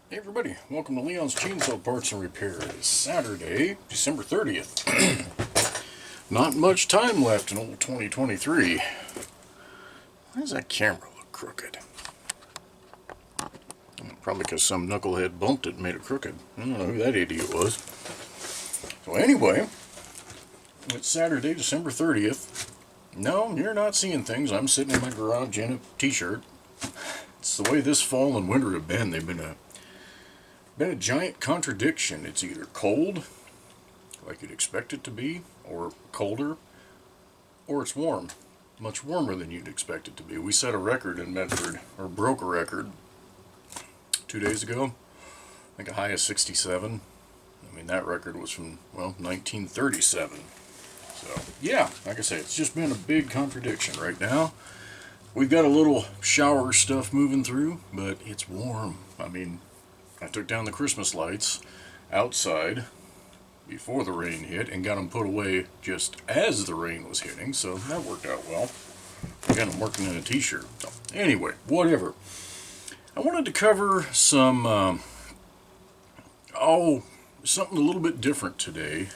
Hey everybody, welcome to Leon's Chainsaw Parts and Repair. It is Saturday, December 30th. Not much time left in old 2023. Why does that camera look crooked? Probably because some knucklehead bumped it and made it crooked. I don't know who that idiot was. So anyway, it's Saturday, December 30th. No, you're not seeing things. I'm sitting in my garage in a t-shirt. It's the way this fall and winter have been. They've been a giant contradiction. It's either cold, like you'd expect it to be, or colder, or it's warm, much warmer than you'd expect it to be. We set a record in Medford, or broke a record, 2 days ago. I think a high of 67. I mean, that record was from, well, 1937. So, yeah, like I say, it's just been a big contradiction right now. We've got a little shower stuff moving through, but it's warm. I mean, I took down the Christmas lights outside before the rain hit and got them put away just as the rain was hitting, so that worked out well. Again, I'm working in a t-shirt. So, anyway, whatever. I wanted to cover some, something a little bit different today.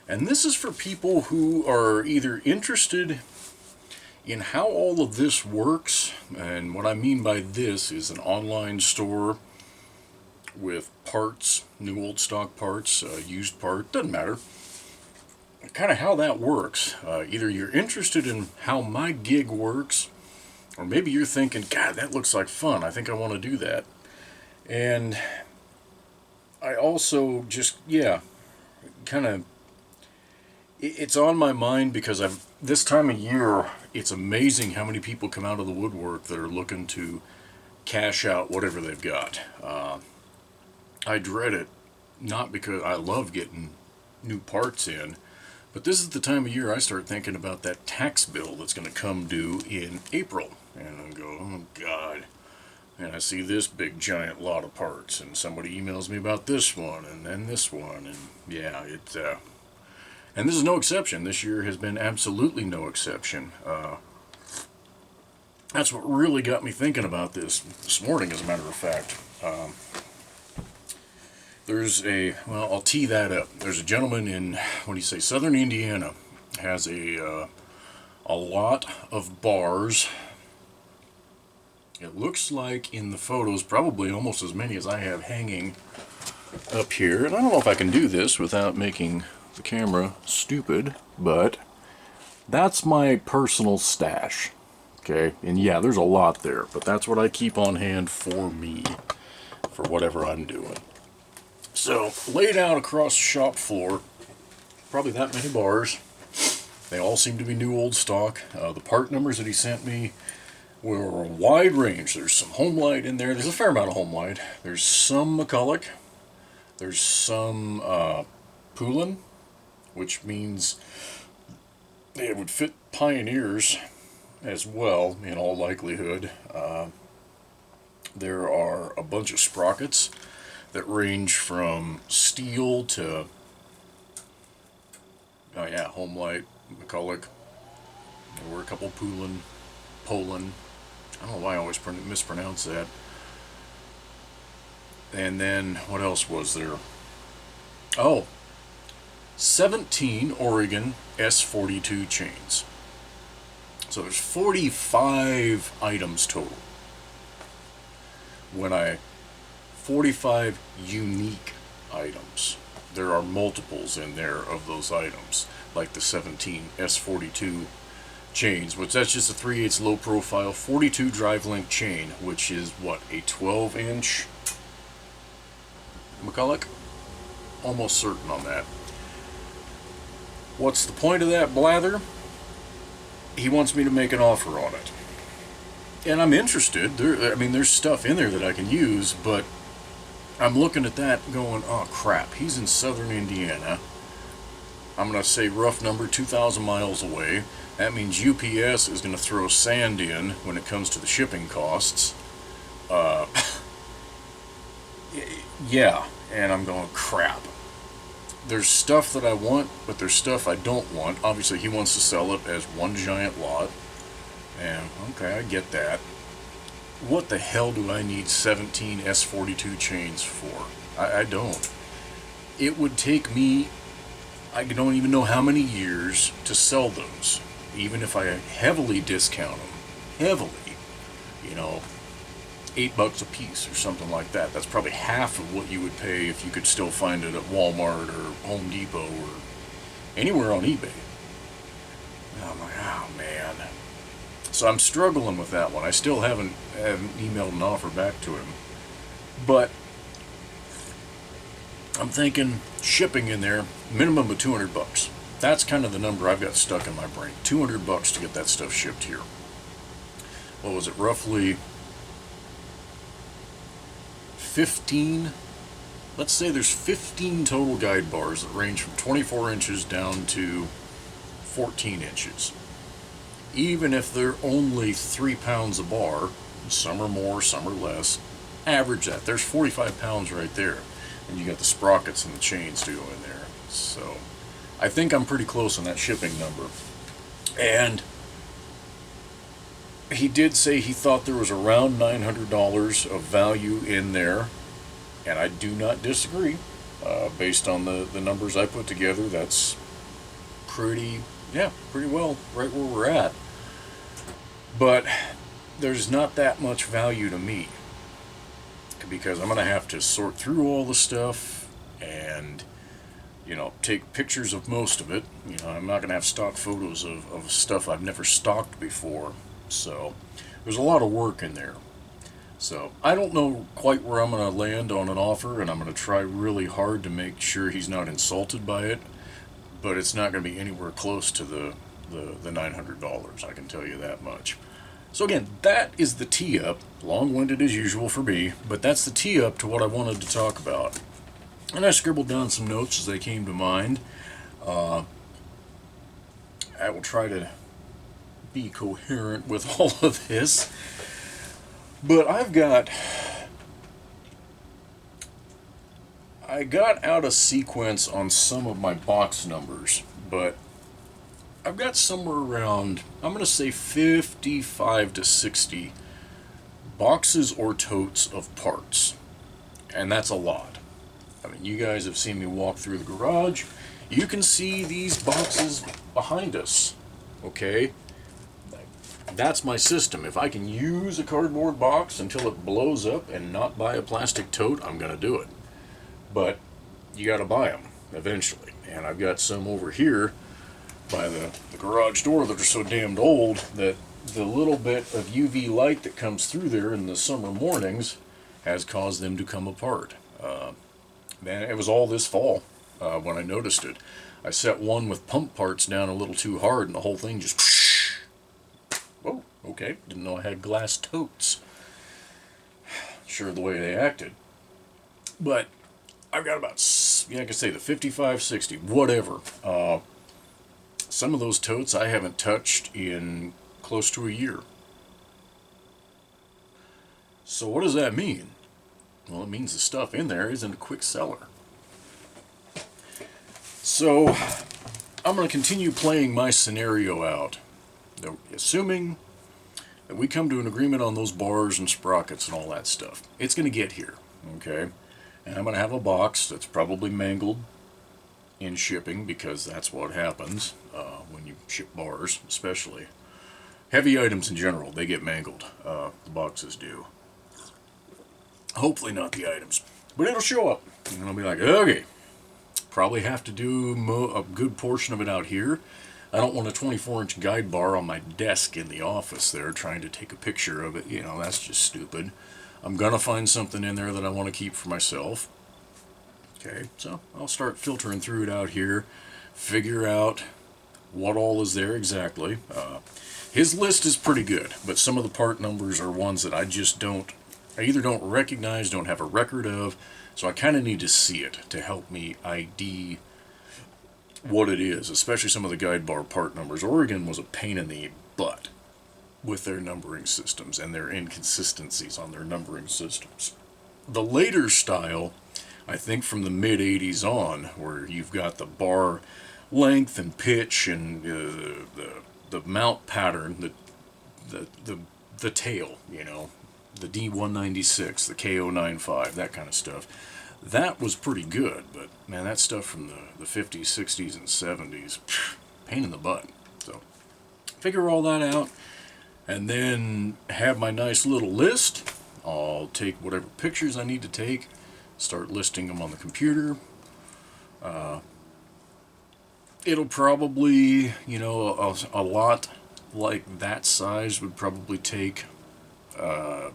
And this is for people who are either interested in how all of this works, and what I mean by this is an online store with parts, new old stock parts, used part, doesn't matter. Kind of how that works. Either you're interested in how my gig works, or maybe you're thinking, God, that looks like fun. I think I want to do that. And I also just, kind of, it's on my mind because this time of year, it's amazing how many people come out of the woodwork that are looking to cash out whatever they've got. I dread it, not because I love getting new parts in, but this is the time of year I start thinking about that tax bill that's going to come due in April. And I go, oh God. And I see this big giant lot of parts, and somebody emails me about this one, and then this one, and yeah, and this is no exception. This year has been absolutely no exception. That's what really got me thinking about this morning, as a matter of fact. I'll tee that up. There's a gentleman in, southern Indiana, has a lot of bars. It looks like in the photos, probably almost as many as I have hanging up here. And I don't know if I can do this without making the camera stupid, but that's my personal stash. Okay, and yeah, there's a lot there, but that's what I keep on hand for me, for whatever I'm doing. So, laid out across the shop floor, probably that many bars. They all seem to be new old stock. The part numbers that he sent me were a wide range. There's some Homelite in there. There's a fair amount of Homelite. There's some McCulloch. There's some Poulin, which means it would fit Pioneers as well, in all likelihood. There are a bunch of sprockets that range from steel to, Homelite, McCulloch. There were a couple Poulin. I don't know why I always mispronounce that. And then, what else was there? 17 Oregon S42 chains. So there's 45 items total. 45 unique items. There are multiples in there of those items, like the 17 S42 chains, which that's just a 3/8 low profile 42 drive link chain, which is what, a 12-inch McCulloch? Almost certain on that. What's the point of that blather? He wants me to make an offer on it. And I'm interested. There's stuff in there that I can use, but I'm looking at that going, oh crap, he's in southern Indiana. I'm going to say rough number 2,000 miles away. That means UPS is going to throw sand in when it comes to the shipping costs. Yeah, and I'm going, crap. There's stuff that I want, but there's stuff I don't want. Obviously, he wants to sell it as one giant lot. And, okay, I get that. what the hell do I need 17 S42 chains for? I don't. It would take me, I don't even know how many years to sell those, even if I heavily discount them. Heavily. You know, $8 a piece or something like that. That's probably half of what you would pay if you could still find it at Walmart or Home Depot or anywhere on eBay. I'm like, oh man. So I'm struggling with that one. I still haven't emailed an offer back to him. But I'm thinking shipping in there, minimum of $200. That's kind of the number I've got stuck in my brain. $200 to get that stuff shipped here. What was it, roughly 15? Let's say there's 15 total guide bars that range from 24 inches down to 14 inches. Even if they're only 3 pounds a bar, some are more, some are less, average that. There's 45 pounds right there. And you got the sprockets and the chains to go in there. So I think I'm pretty close on that shipping number. And he did say he thought there was around $900 of value in there. And I do not disagree. Based on the numbers I put together, that's pretty well right where we're at. But there's not that much value to me, because I'm going to have to sort through all the stuff and, take pictures of most of it. I'm not going to have stock photos of stuff I've never stocked before. So there's a lot of work in there. So I don't know quite where I'm going to land on an offer, and I'm going to try really hard to make sure he's not insulted by it. But it's not going to be anywhere close to the $900, I can tell you that much. So again, that is the tee-up, long-winded as usual for me, but that's the tee-up to what I wanted to talk about. And I scribbled down some notes as they came to mind. I will try to be coherent with all of this. But I got out of sequence on some of my box numbers, but I've got somewhere around, I'm going to say 55 to 60 boxes or totes of parts. And that's a lot. I mean, you guys have seen me walk through the garage. You can see these boxes behind us, okay? That's my system. If I can use a cardboard box until it blows up and not buy a plastic tote, I'm going to do it. But you got to buy them eventually. And I've got some over here by the garage door that are so damned old that the little bit of UV light that comes through there in the summer mornings has caused them to come apart. Man, it was all this fall when I noticed it. I set one with pump parts down a little too hard and the whole thing just... Whoa, okay, didn't know I had glass totes. Sure, the way they acted. But I've got about, I can say the 55, 60, whatever. Some of those totes I haven't touched in close to a year. So what does that mean? Well, it means the stuff in there isn't a quick seller. So I'm going to continue playing my scenario out. Assuming that we come to an agreement on those bars and sprockets and all that stuff. It's going to get here, okay? And I'm going to have a box that's probably mangled in shipping, because that's what happens when you ship bars, especially. Heavy items in general, they get mangled. The boxes do. Hopefully not the items. But it'll show up. And I'll be like, okay, probably have to do a good portion of it out here. I don't want a 24-inch guide bar on my desk in the office there trying to take a picture of it. That's just stupid. I'm going to find something in there that I want to keep for myself. Okay, so I'll start filtering through it out here, figure out what all is there exactly. His list is pretty good, but some of the part numbers are ones that I either don't recognize, don't have a record of, so I kind of need to see it to help me ID what it is, especially some of the guide bar part numbers. Oregon was a pain in the butt with their numbering systems and their inconsistencies on their numbering systems. The later style, I think from the mid-80s on, where you've got the bar length and pitch and the mount pattern, the tail, the D196, the KO95, that kind of stuff. That was pretty good, but man, that stuff from the 50s, 60s, and 70s, pain in the butt. So, figure all that out, and then have my nice little list. I'll take whatever pictures I need to take, start listing them on the computer. It'll probably, you know, a lot like that size would probably take, I'm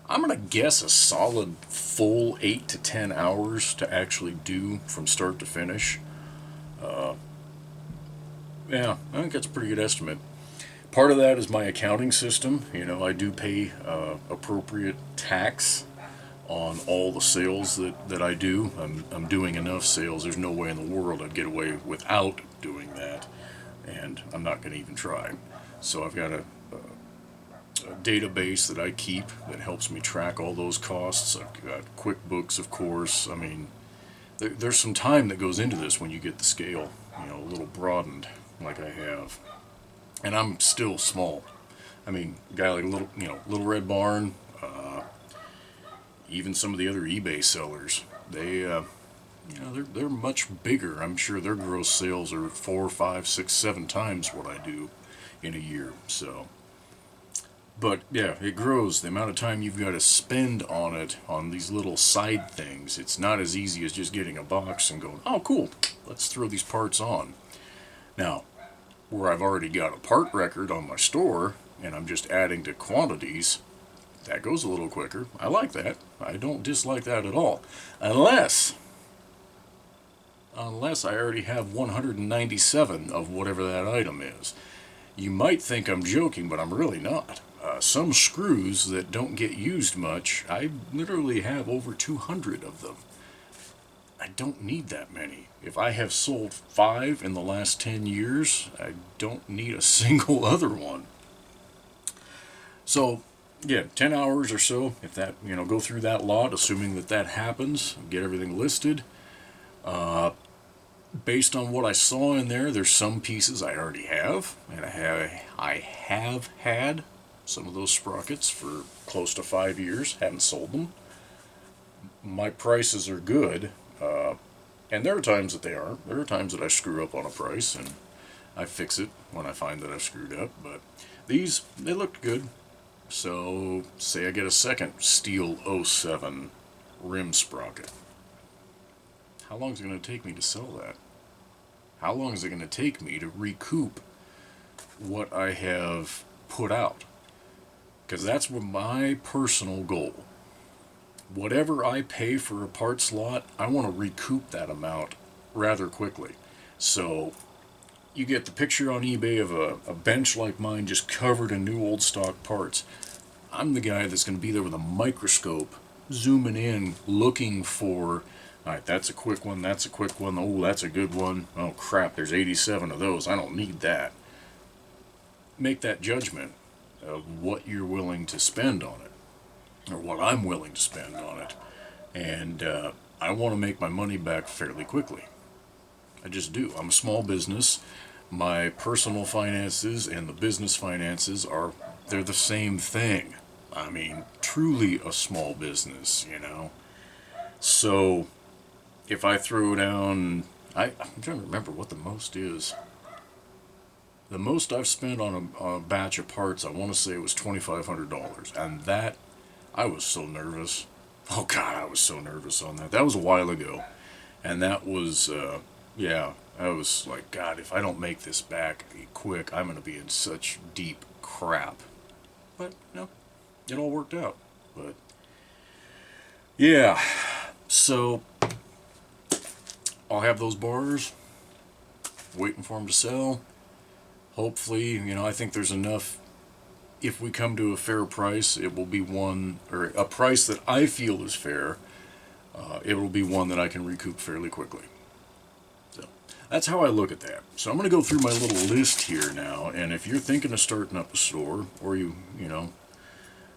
going to guess a solid full 8 to 10 hours to actually do from start to finish. Yeah, I think that's a pretty good estimate. Part of that is my accounting system. You know, I do pay appropriate tax on all the sales that I do. I'm doing enough sales. There's no way in the world I'd get away without doing that, and I'm not going to even try. So I've got a database that I keep that helps me track all those costs. I've got QuickBooks, of course. I mean, there's some time that goes into this when you get the scale, you know, a little broadened like I have. And I'm still small. I mean, a guy like Little Red Barn, even some of the other eBay sellers, they're much bigger. I'm sure their gross sales are 4, 5, 6, 7 times what I do in a year. So, but yeah, it grows. The amount of time you've got to spend on it, on these little side things, it's not as easy as just getting a box and going, oh cool, let's throw these parts on. Now, where I've already got a part record on my store and I'm just adding to quantities, that goes a little quicker. I like that. I don't dislike that at all. Unless I already have 197 of whatever that item is. You might think I'm joking, but I'm really not. Some screws that don't get used much, I literally have over 200 of them. I don't need that many. If I have sold 5 in the last 10 years, I don't need a single other one. So, yeah, 10 hours or so, if that, you know, go through that lot, assuming that happens, get everything listed. Based on what I saw in there, there's some pieces I already have, and I have had some of those sprockets for close to 5 years, haven't sold them. My prices are good, and there are times that they aren't. There are times that I screw up on a price, and I fix it when I find that I've screwed up, but these, they looked good. So, say I get a second Steel 07 rim sprocket. How long is it going to take me to sell that? How long is it going to take me to recoup what I have put out? Because that's my personal goal. Whatever I pay for a part slot, I want to recoup that amount rather quickly. So, you get the picture on eBay of a bench like mine just covered in new old stock parts. I'm the guy that's going to be there with a microscope, zooming in, looking for, alright, that's a quick one, that's a quick one, oh, that's a good one, oh crap, there's 87 of those, I don't need that. Make that judgment of what you're willing to spend on it, or what I'm willing to spend on it. And I want to make my money back fairly quickly. I just do. I'm a small business. My personal finances and the business finances they're the same thing. I mean, truly a small business, you know. So, if I throw down, I'm trying to remember what the most is. The most I've spent on a batch of parts, I want to say it was $2,500. And that, I was so nervous. Oh God, I was so nervous on that. That was a while ago. And that was, yeah, I was like, God, if I don't make this back quick, I'm going to be in such deep crap. But, no, it all worked out. But, yeah, so I'll have those bars, waiting for them to sell. Hopefully, you know, I think there's enough. If we come to a fair price, it will be one, or a price that I feel is fair. It will be one that I can recoup fairly quickly. So that's how I look at that. So I'm going to go through my little list here now, and if you're thinking of starting up a store, or you know,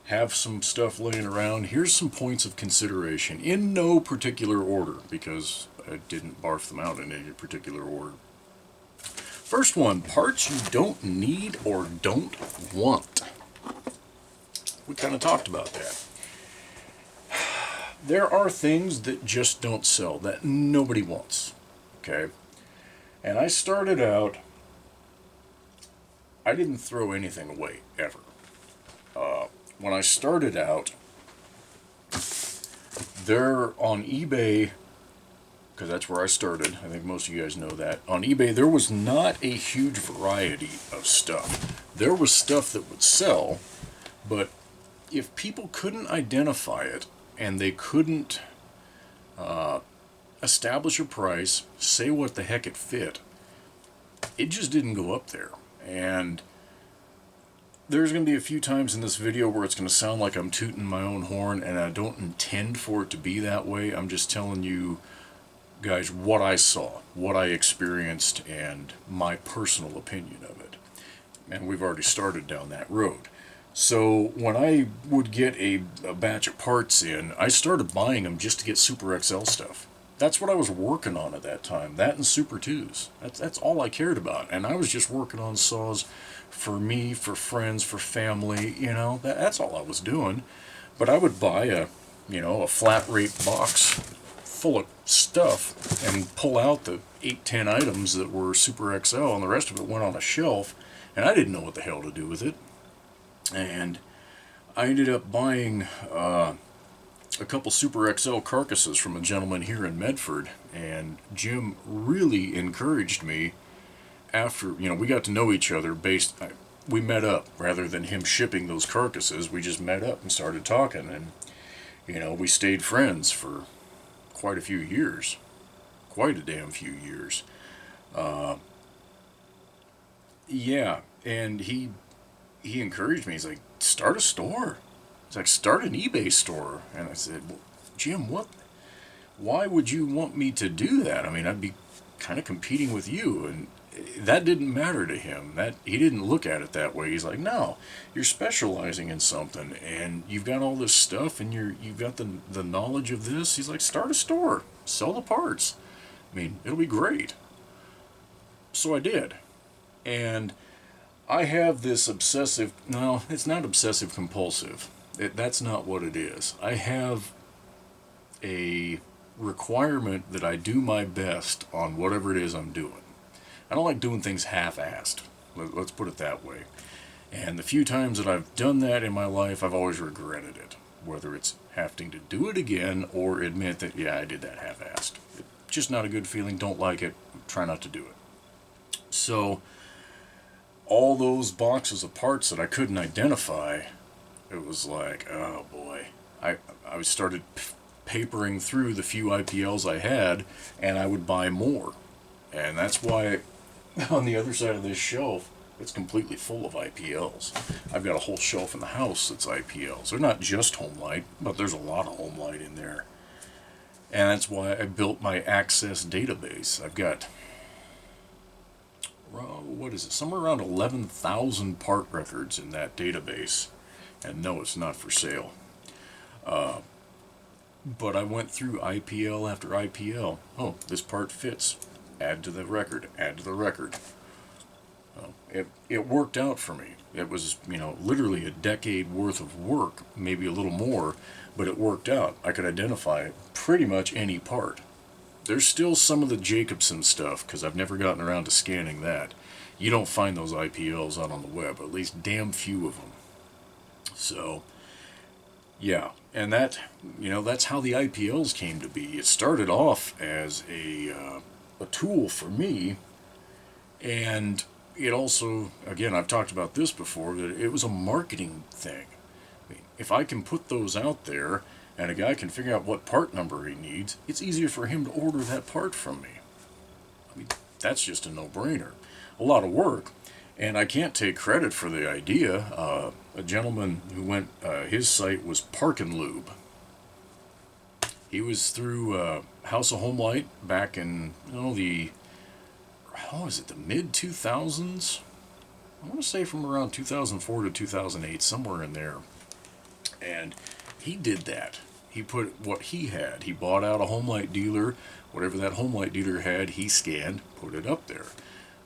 have some stuff laying around, here's some points of consideration in no particular order, because I didn't barf them out in any particular order. First one, parts you don't need or don't want. we kind of talked about that. There are things that just don't sell, that nobody wants. Okay? And I started out, I didn't throw anything away, ever. When I started out, there on eBay, because that's where I started, I think most of you guys know that, on eBay there was not a huge variety of stuff. There was stuff that would sell, but if people couldn't identify it, and they couldn't establish a price, say what the heck it fit, it just didn't go up there. And there's going to be a few times in this video where it's going to sound like I'm tooting my own horn, and I don't intend for it to be that way. I'm just telling you guys what I saw, what I experienced, and my personal opinion of it. And we've already started down that road. So when I would get a batch of parts in, I started buying them just to get Super XL stuff. That's what I was working on at that time. That and Super 2s. That's all I cared about. And I was just working on saws for me, for friends, for family, you know. That's all I was doing. But I would buy a flat rate box full of stuff and pull out the 8-10 items that were Super XL, and the rest of it went on a shelf, and I didn't know what the hell to do with it. And I ended up buying a couple Super XL carcasses from a gentleman here in Medford, and Jim really encouraged me after, we got to know each other we met up rather than him shipping those carcasses. We just met up and started talking, and we stayed friends for quite a few years, quite a damn few years. Yeah, and he encouraged me. He's like, start a store. He's like, start an eBay store. And I said, well, Jim, why would you want me to do that? I mean, I'd be kind of competing with you. And that didn't matter to him. He didn't look at it that way. He's like, no, you're specializing in something, and you've got all this stuff, and you've got the knowledge of this. He's like, start a store, sell the parts. I mean, it'll be great. So I did. And I have this no, it's not obsessive compulsive. That's not what it is. I have a requirement that I do my best on whatever it is I'm doing. I don't like doing things half-assed. Let's put it that way. And the few times that I've done that in my life, I've always regretted it. Whether it's having to do it again or admit that, yeah, I did that half-assed. Just not a good feeling, don't like it, try not to do it. So, all those boxes of parts that I couldn't identify, it was like, oh boy. I started papering through the few IPLs I had, and I would buy more. And that's why on the other side of this shelf, it's completely full of IPLs. I've got a whole shelf in the house that's IPLs. They're not just Homelight, but there's a lot of Homelight in there. And that's why I built my Access database. I've got, somewhere around 11,000 part records in that database. And no, it's not for sale. But I went through IPL after IPL. Oh, this part fits. Add to the record, add to the record. It worked out for me. It was, literally a decade worth of work, maybe a little more, but it worked out. I could identify pretty much any part. There's still some of the Jacobson stuff, because I've never gotten around to scanning that. You don't find those IPLs out on the web, at least damn few of them. So, yeah, and that's how the IPLs came to be. It started off as a tool for me, and it also, again, I've talked about this before, that it was a marketing thing. I mean, if I can put those out there and a guy can figure out what part number he needs, it's easier for him to order that part from me. I mean, that's just a no-brainer. A lot of work, and I can't take credit for the idea. A gentleman who went, his site was Park and Lube. He was through House of Homelight back in, the mid-2000s? I want to say from around 2004 to 2008, somewhere in there. And he did that. He put what he had. He bought out a Homelight dealer. Whatever that Homelight dealer had, he scanned, put it up there.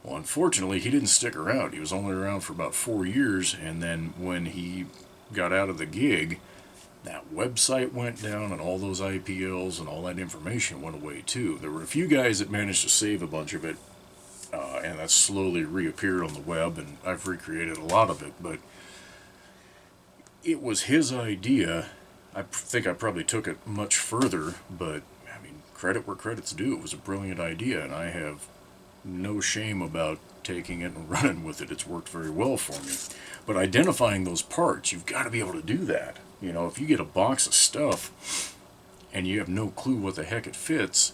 Well, unfortunately, he didn't stick around. He was only around for about 4 years, and then when he got out of the gig, that website went down and all those IPLs and all that information went away too. There were a few guys that managed to save a bunch of it, and that slowly reappeared on the web, and I've recreated a lot of it, but it was his idea. I think I probably took it much further, but I mean, credit where credit's due. It was a brilliant idea, and I have no shame about taking it and running with it. It's worked very well for me. But identifying those parts, you've got to be able to do that. You know, if you get a box of stuff and you have no clue what the heck it fits,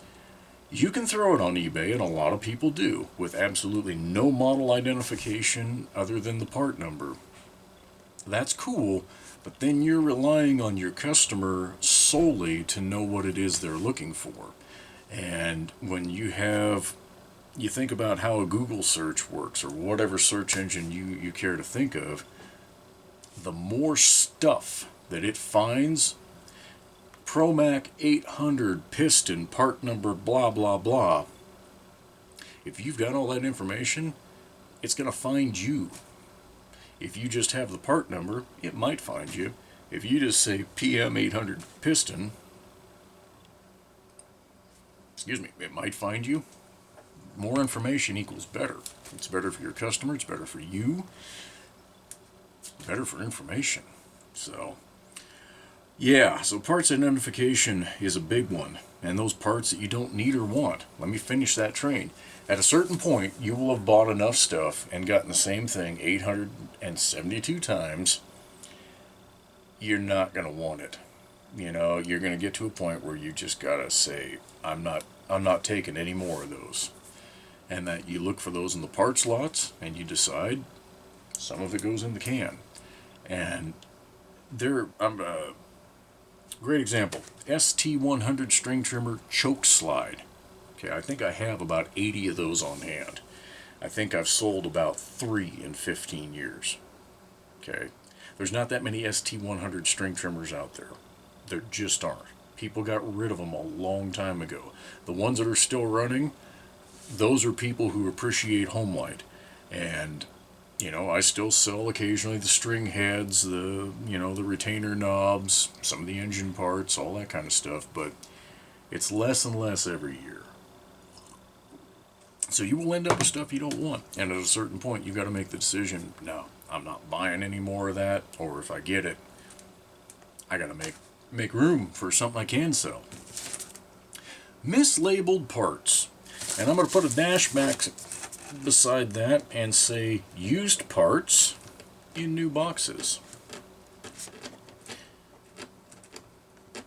you can throw it on eBay, and a lot of people do, with absolutely no model identification other than the part number. That's cool, but then you're relying on your customer solely to know what it is they're looking for. And when you think about how a Google search works, or whatever search engine you care to think of, the more stuff that it finds, Promac 800 piston, part number, blah, blah, blah. If you've got all that information, it's going to find you. If you just have the part number, it might find you. If you just say PM 800 piston, it might find you. More information equals better. It's better for your customer, it's better for you, better for information. So parts identification is a big one, and those parts that you don't need or want. Let me finish that train. At a certain point, you will have bought enough stuff and gotten the same thing 872 times, you're not going to want it. You know, you're going to get to a point where you just got to say, I'm not taking any more of those. And that you look for those in the parts lots, and you decide some of it goes in the can. And great example, ST100 string trimmer choke slide. Okay, I think I have about 80 of those on hand. I think I've sold about 3 in 15 years. Okay, there's not that many ST100 string trimmers out there. There just aren't. People got rid of them a long time ago. The ones that are still running, those are people who appreciate home light. And you know, I still sell occasionally the string heads, the retainer knobs, some of the engine parts, all that kind of stuff, but it's less and less every year. So you will end up with stuff you don't want, and at a certain point you've got to make the decision, no, I'm not buying any more of that, or if I get it, I got to make room for something I can sell. Mislabeled parts. And I'm going to put a dash back beside that and say used parts in new boxes.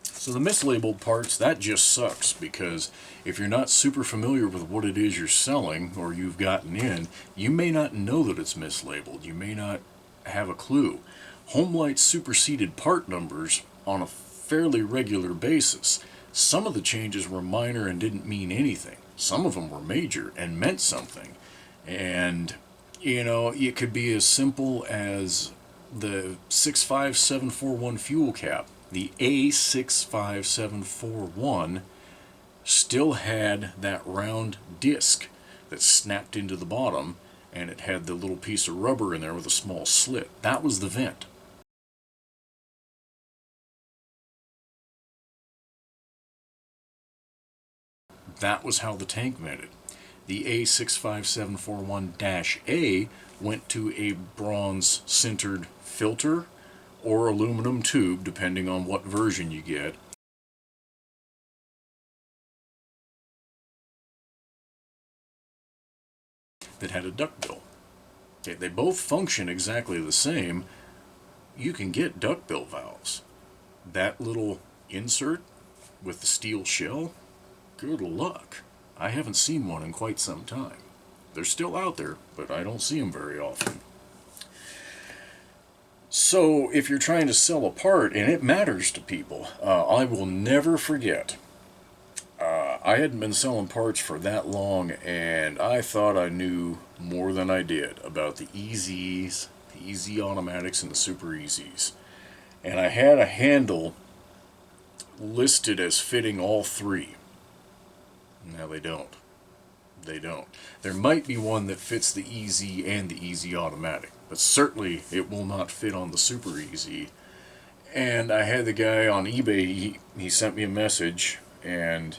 So the mislabeled parts, that just sucks, because if you're not super familiar with what it is you're selling or you've gotten in, you may not know that it's mislabeled. You may not have a clue. Homelight superseded part numbers on a fairly regular basis. Some of the changes were minor and didn't mean anything. Some of them were major and meant something. And, you know, it could be as simple as the 65741 fuel cap. The A65741 still had that round disc that snapped into the bottom, and it had the little piece of rubber in there with a small slit. That was the vent. That was how the tank vented. The A65741-A went to a bronze sintered filter or aluminum tube, depending on what version you get. That had a duckbill. Okay, they both function exactly the same. You can get duckbill valves. That little insert with the steel shell, good luck. I haven't seen one in quite some time. They're still out there, but I don't see them very often. So if you're trying to sell a part, and it matters to people, I will never forget. I hadn't been selling parts for that long, and I thought I knew more than I did about the EZs, the EZ automatics, and the Super EZs. And I had a handle listed as fitting all three. Now they don't. They don't. There might be one that fits the EZ and the EZ automatic. but certainly it will not fit on the Super Easy. And I had the guy on eBay, he sent me a message, and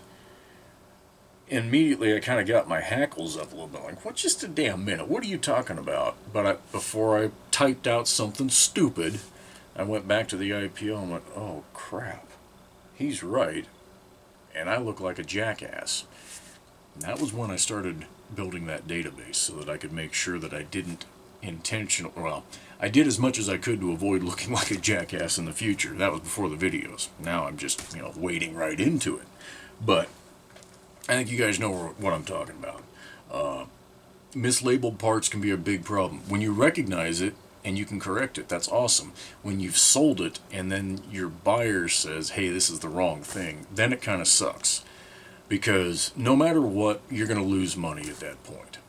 immediately I kind of got my hackles up a little bit, like, what, just a damn minute, what are you talking about? But before I typed out something stupid, I went back to the IPO and went, oh crap, he's right, and I look like a jackass. And that was when I started building that database so that I could make sure that I didn't I did as much as I could to avoid looking like a jackass in the future. That was before the videos. Now I'm just, wading right into it. But I think you guys know what I'm talking about. Mislabeled parts can be a big problem. When you recognize it and you can correct it, that's awesome. When you've sold it and then your buyer says, hey, this is the wrong thing, then it kind of sucks. Because no matter what, you're going to lose money at that point.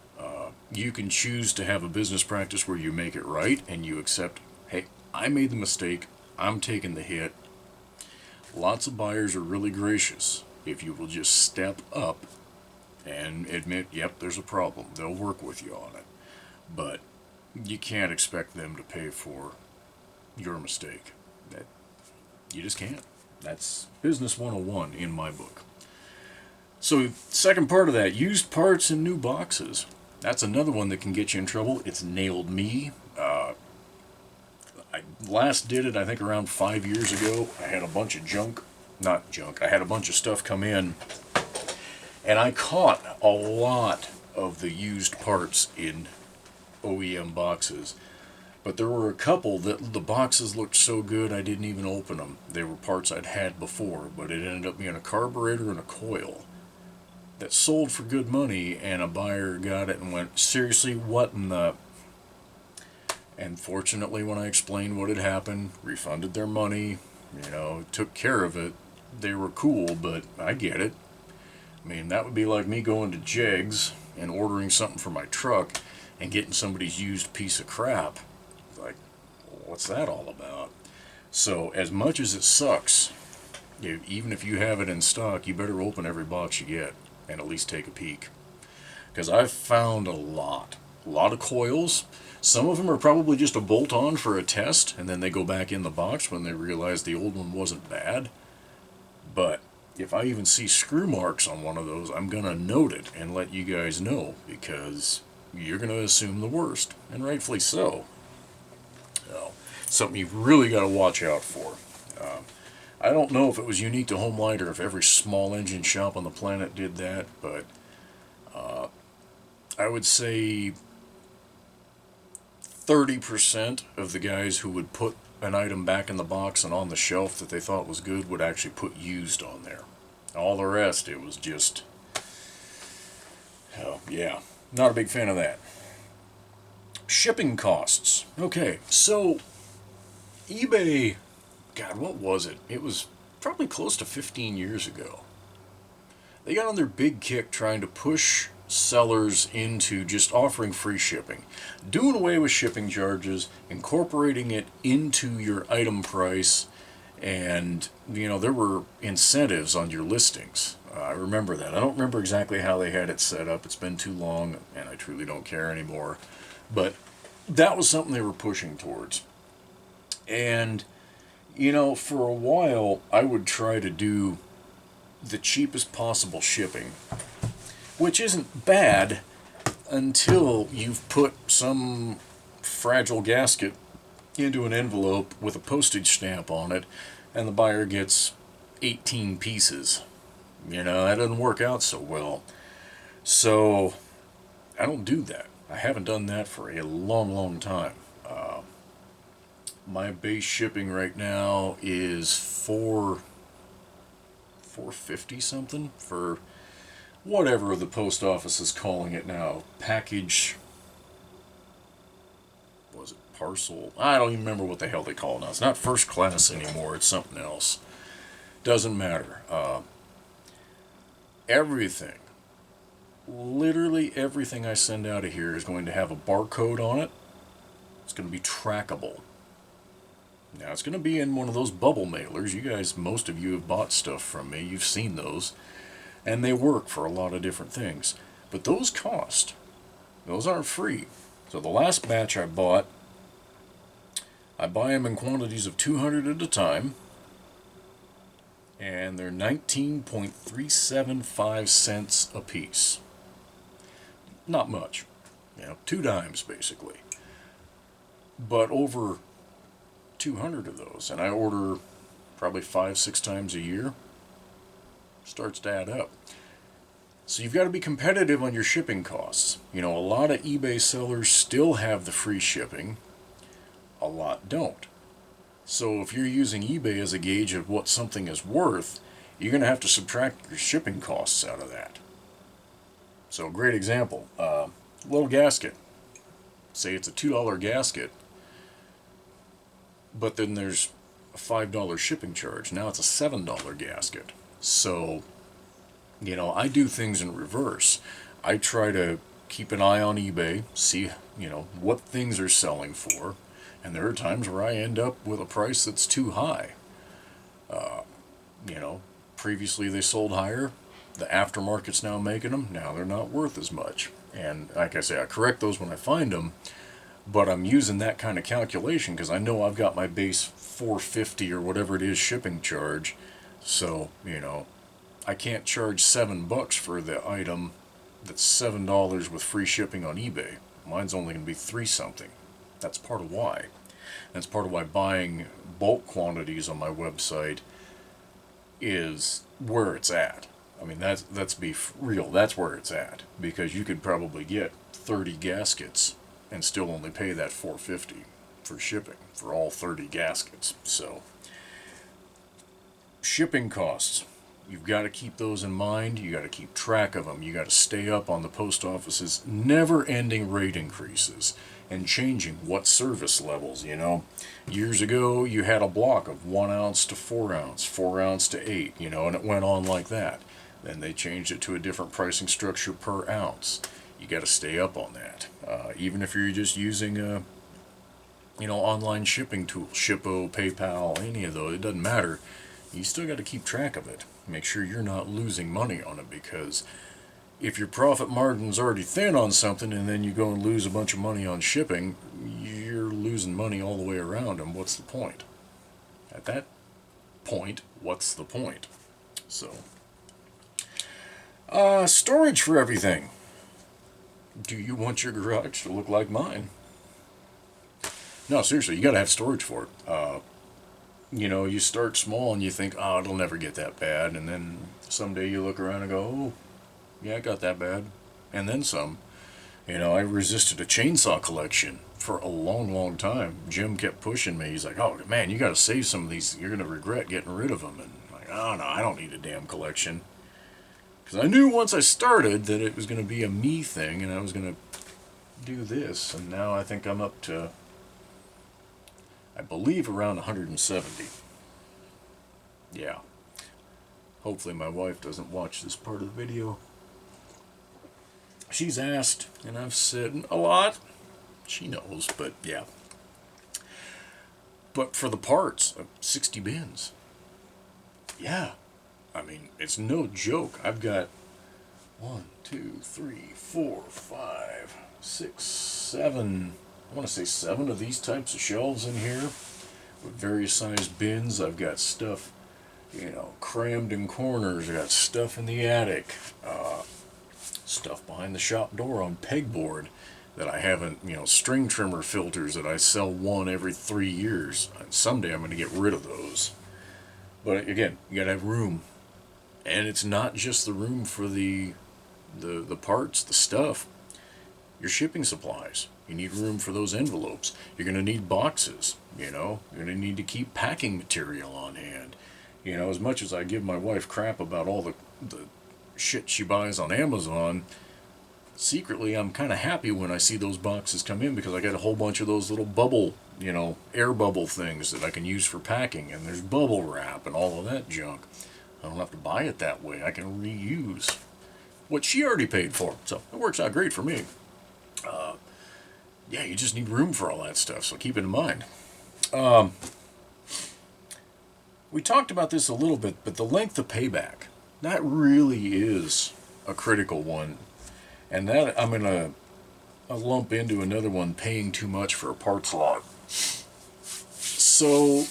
You can choose to have a business practice where you make it right and you accept, hey, I made the mistake, I'm taking the hit. Lots of buyers are really gracious if you will just step up and admit, yep, there's a problem. They'll work with you on it. But you can't expect them to pay for your mistake. You just can't. That's business 101 in my book. So, second part of that, used parts in new boxes. That's another one that can get you in trouble. It's nailed me. I last did it, I think, around 5 years ago. I had a bunch of I had a bunch of stuff come in, and I caught a lot of the used parts in OEM boxes. But there were a couple that the boxes looked so good I didn't even open them. They were parts I'd had before, but it ended up being a carburetor and a coil that sold for good money, and a buyer got it and went, seriously, what in the... And fortunately, when I explained what had happened, refunded their money, took care of it, they were cool, but I get it. I mean, that would be like me going to Jegs and ordering something for my truck and getting somebody's used piece of crap. Like, what's that all about? So, as much as it sucks, even if you have it in stock, you better open every box you get and at least take a peek. Because I've found a lot of coils. Some of them are probably just a bolt-on for a test, and then they go back in the box when they realize the old one wasn't bad. But if I even see screw marks on one of those, I'm going to note it and let you guys know, because you're going to assume the worst, and rightfully so. So, something you've really got to watch out for. I don't know if it was unique to Homelight or if every small engine shop on the planet did that, but I would say 30% of the guys who would put an item back in the box and on the shelf that they thought was good would actually put used on there. All the rest, it was just, yeah, not a big fan of that. Shipping costs. Okay, so eBay, God, what was it? It was probably close to 15 years ago. They got on their big kick trying to push sellers into just offering free shipping, doing away with shipping charges, incorporating it into your item price, and there were incentives on your listings. I remember that. I don't remember exactly how they had it set up. It's been too long, and I truly don't care anymore. But that was something they were pushing towards. And for a while, I would try to do the cheapest possible shipping, which isn't bad until you've put some fragile gasket into an envelope with a postage stamp on it, and the buyer gets 18 pieces. That doesn't work out so well. So, I don't do that. I haven't done that for a long, long time. My base shipping right now is $4.50 something for whatever the post office is calling it now. Package, was it parcel? I don't even remember what the hell they call it now. It's not first class anymore. It's something else. Doesn't matter. Everything, literally everything I send out of here is going to have a barcode on it. It's going to be trackable. Now, it's going to be in one of those bubble mailers. You guys, most of you have bought stuff from me. You've seen those. And they work for a lot of different things. But those cost. Those aren't free. So the last batch I bought, I buy them in quantities of 200 at a time, and they're 19.375 cents a piece. Not much, 2 dimes basically. But over 200 of those, and I order probably 5-6 times a year, starts to add up. So you've got to be competitive on your shipping costs. A lot of eBay sellers still have the free shipping, a lot don't. So if you're using eBay as a gauge of what something is worth, you're going to have to subtract your shipping costs out of that. So a great example, little gasket. Say it's a $2 gasket, but then there's a $5 shipping charge. Now it's a $7 gasket. So, I do things in reverse. I try to keep an eye on eBay, see, what things are selling for, and there are times where I end up with a price that's too high. Previously they sold higher. The aftermarket's now making them. Now they're not worth as much. And like I say, I correct those when I find them, but I'm using that kind of calculation because I know I've got my base $4.50 or whatever it is shipping charge. So, I can't charge $7 for the item that's $7 with free shipping on eBay. Mine's only going to be 3 something. That's part of why. That's part of why buying bulk quantities on my website is where it's at. I mean, let's be real, that's where it's at. Because you could probably get 30 gaskets and still only pay that $4.50 for shipping for all 30 gaskets. So, shipping costs. You've got to keep those in mind. You got to keep track of them. You got to stay up on the post office's never-ending rate increases and changing what service levels. Years ago you had a block of 1 ounce to 4 ounce, 4 ounce to 8, and it went on like that. Then they changed it to a different pricing structure per ounce. You got to stay up on that. Even if you're just using online shipping tools, Shippo, PayPal, any of those, it doesn't matter. You still got to keep track of it. Make sure you're not losing money on it, because if your profit margin's already thin on something and then you go and lose a bunch of money on shipping, you're losing money all the way around, and what's the point? At that point, what's the point? So, storage for everything. Do you want your garage to look like mine? No, seriously, you got to have storage for it. You start small and you think, oh, it'll never get that bad. And then someday you look around and go, oh, yeah, it got that bad. And then some. I resisted a chainsaw collection for a long, long time. Jim kept pushing me. He's like, oh, man, you got to save some of these. You're going to regret getting rid of them. And I'm like, oh, no, I don't need a damn collection. Because I knew once I started that it was going to be a me thing and I was going to do this. And now I think I'm up to, I believe, around 170. Yeah. Hopefully my wife doesn't watch this part of the video. She's asked, and I've said a lot. She knows, but yeah. But for the parts, 60 bins. Yeah. I mean, it's no joke. I've got 1, 2, 3, 4, 5, 6, 7. I want to say 7 of these types of shelves in here with various sized bins. I've got stuff, crammed in corners. I've got stuff in the attic, stuff behind the shop door on pegboard that I haven't, string trimmer filters that I sell one every 3 years. Someday I'm going to get rid of those. But again, you got to have room. And it's not just the room for the parts, the stuff. Your shipping supplies. You need room for those envelopes. You're going to need boxes, You're going to need to keep packing material on hand. As much as I give my wife crap about all the shit she buys on Amazon, secretly I'm kind of happy when I see those boxes come in, because I got a whole bunch of those little bubble, air bubble things that I can use for packing, and there's bubble wrap and all of that junk. I don't have to buy it that way. I can reuse what she already paid for. So it works out great for me. Yeah, you just need room for all that stuff, so keep it in mind. We talked about this a little bit, but the length of payback, that really is a critical one. And that I'm going to lump into another one, paying too much for a parts lot. So,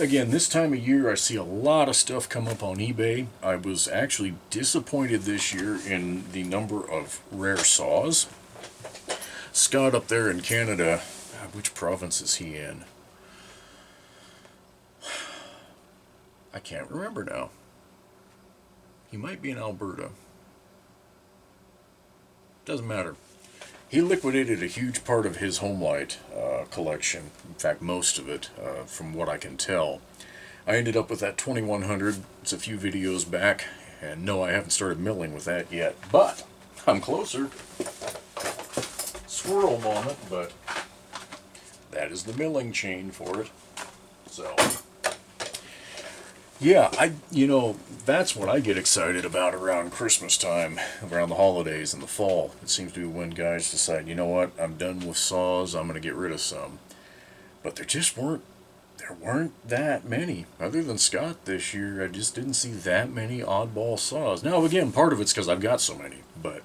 again, this time of year I see a lot of stuff come up on eBay. I was actually disappointed this year in the number of rare saws. Scott up there in Canada, which province is he in? I can't remember now. He might be in Alberta. Doesn't matter. He liquidated a huge part of his Homelight collection. In fact, most of it, from what I can tell. I ended up with that 2100. It's a few videos back. And no, I haven't started milling with that yet. But I'm closer. Swirl moment, but that is the milling chain for it. So, yeah, that's what I get excited about around Christmas time, around the holidays in the fall. It seems to be when guys decide, you know what, I'm done with saws, I'm going to get rid of some. But there weren't that many. Other than Scott this year, I just didn't see that many oddball saws. Now, again, part of it's because I've got so many, but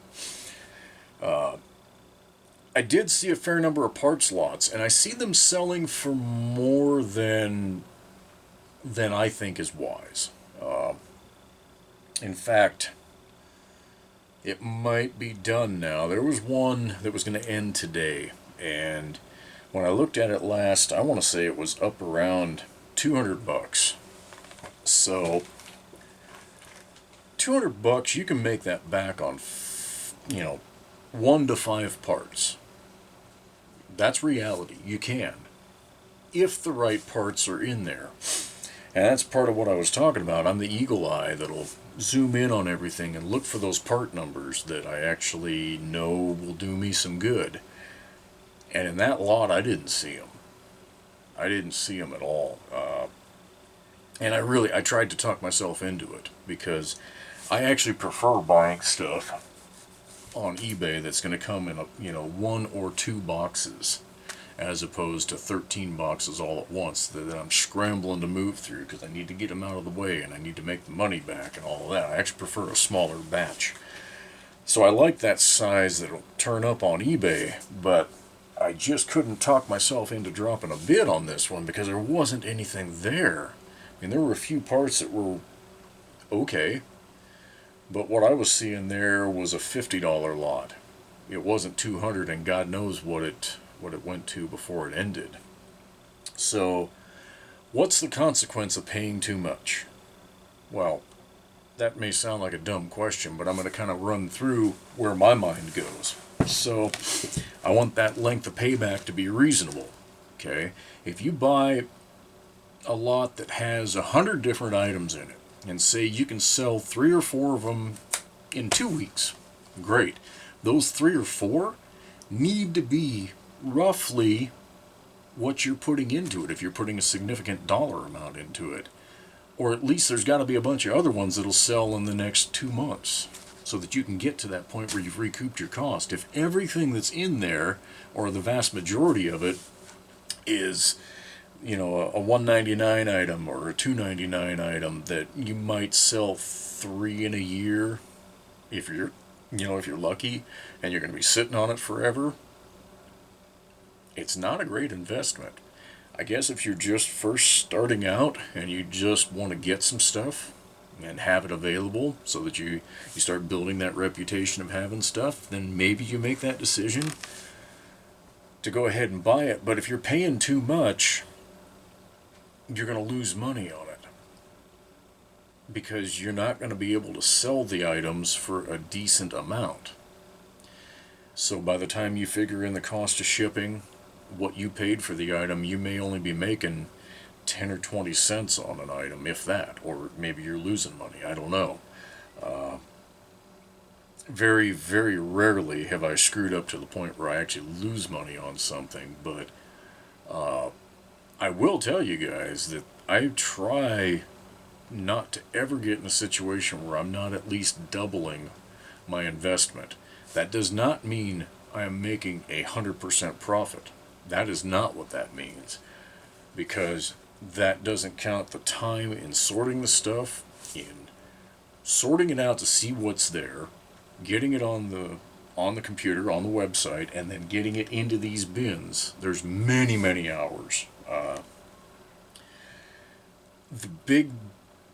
I did see a fair number of parts lots, and I see them selling for more than I think is wise. In fact, it might be done now. There was one that was going to end today, and when I looked at it last, I want to say it was up around $200. So, $200, you can make that back on, 1 to 5 parts. That's reality. You can, if the right parts are in there. And that's part of what I was talking about. I'm the eagle eye that'll zoom in on everything and look for those part numbers that I actually know will do me some good. And in that lot, I didn't see them. I didn't see them at all. And I tried to talk myself into it, because I actually prefer buying stuff on eBay that's going to come in 1 or 2 boxes, as opposed to 13 boxes all at once that I'm scrambling to move through because I need to get them out of the way and I need to make the money back and all of that. I actually prefer a smaller batch. So I like that size that'll turn up on eBay, but I just couldn't talk myself into dropping a bid on this one because there wasn't anything there. I mean, there were a few parts that were okay, but what I was seeing there was a $50 lot. It wasn't $200, and God knows what it went to before it ended. So, what's the consequence of paying too much? Well, that may sound like a dumb question, but I'm going to kind of run through where my mind goes. So, I want that length of payback to be reasonable. Okay? If you buy a lot that has 100 different items in it, and say you can sell 3 or 4 of them in 2 weeks, great. Those 3 or 4 need to be roughly what you're putting into it if you're putting a significant dollar amount into it. Or at least there's got to be a bunch of other ones that'll sell in the next 2 months so that you can get to that point where you've recouped your cost. If everything that's in there, or the vast majority of it, is a $1.99 item or a $2.99 item that you might sell 3 in a year, if you're lucky, and you're going to be sitting on it forever, it's not a great investment. I guess if you're just first starting out and you just want to get some stuff and have it available so that you start building that reputation of having stuff, then maybe you make that decision to go ahead and buy it. But if you're paying too much, you're going to lose money on it, because you're not going to be able to sell the items for a decent amount. So by the time you figure in the cost of shipping, what you paid for the item, you may only be making 10 or 20 cents on an item, if that, or maybe you're losing money. I don't know. Very, very rarely have I screwed up to the point where I actually lose money on something, but I will tell you guys that I try not to ever get in a situation where I'm not at least doubling my investment. That does not mean I am making 100% profit. That is not what that means, because that doesn't count the time in sorting the stuff, in sorting it out to see what's there, getting it on the computer, on the website, and then getting it into these bins. There's many, many hours. The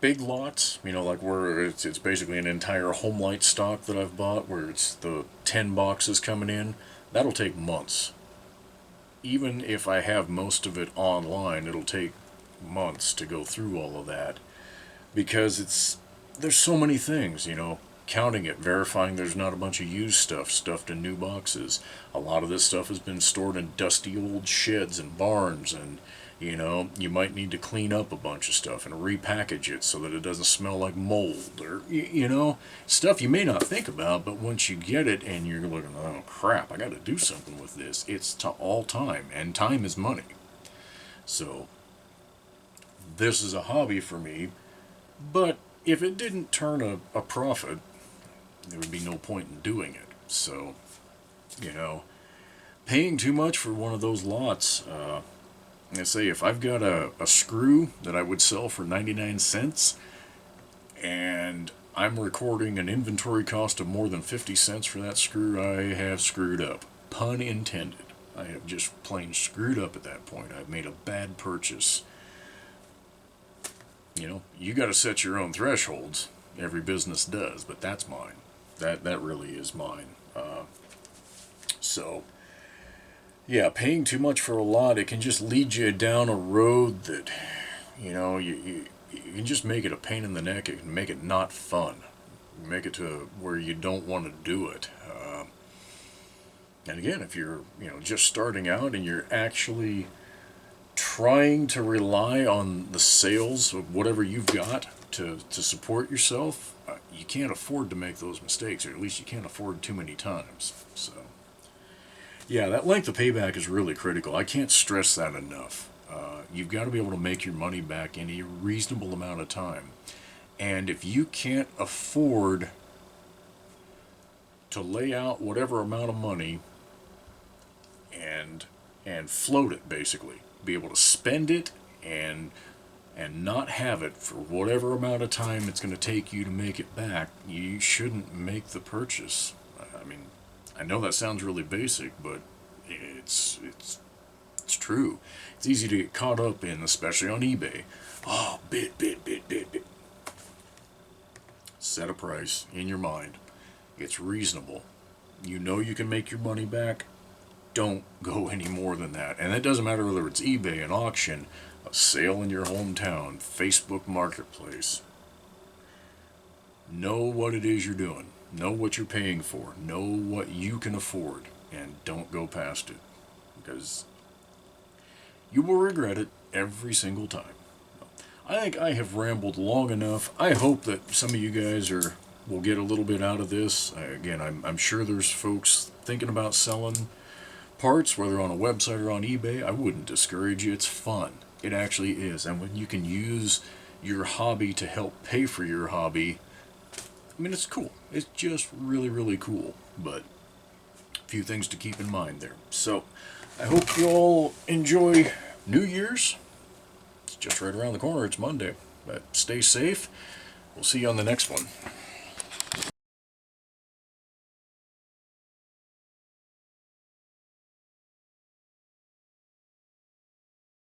big lots, like where it's basically an entire home light stock that I've bought, where it's the 10 boxes coming in, that'll take months. Even if I have most of it online, it'll take months to go through all of that because there's so many things, counting it, verifying there's not a bunch of used stuff stuffed in new boxes. A lot of this stuff has been stored in dusty old sheds and barns, and you might need to clean up a bunch of stuff and repackage it so that it doesn't smell like mold, or stuff you may not think about, but once you get it and you're looking, oh crap, I got to do something with this, it's to all time, and time is money. So this is a hobby for me, but if it didn't turn a profit, there would be no point in doing it. So, paying too much for one of those lots, I say if I've got a screw that I would sell for 99 cents, and I'm recording an inventory cost of more than 50 cents for that screw, I have screwed up. Pun intended. I have just plain screwed up at that point. I've made a bad purchase. You got to set your own thresholds. Every business does, but that's mine. That really is mine. So, yeah, paying too much for a lot, it can just lead you down a road that, you can just make it a pain in the neck. It can make it not fun. Make it to where you don't want to do it. And again, if you're, just starting out and you're actually trying to rely on the sales of whatever you've got to support yourself, you can't afford to make those mistakes, or at least you can't afford too many times. So, yeah, that length of payback is really critical. I can't stress that enough. You've got to be able to make your money back in a reasonable amount of time. And if you can't afford to lay out whatever amount of money and float it, basically, be able to spend it and not have it for whatever amount of time it's going to take you to make it back, you shouldn't make the purchase. I mean, I know that sounds really basic, but it's true. It's easy to get caught up in, especially on eBay. Oh, bid. Set a price in your mind. It's reasonable. You can make your money back. Don't go any more than that. And it doesn't matter whether it's eBay, an auction, a sale in your hometown, Facebook Marketplace. Know what it is you're doing. Know what you're paying for. Know what you can afford. And don't go past it. Because you will regret it every single time. I think I have rambled long enough. I hope that some of you guys will get a little bit out of this. Again, I'm sure there's folks thinking about selling parts, whether on a website or on eBay. I wouldn't discourage you. It's fun. It actually is. And when you can use your hobby to help pay for your hobby, I mean, it's cool. It's just really, really cool. But a few things to keep in mind there. So, I hope you all enjoy New Year's. It's just right around the corner. It's Monday. But stay safe. We'll see you on the next one.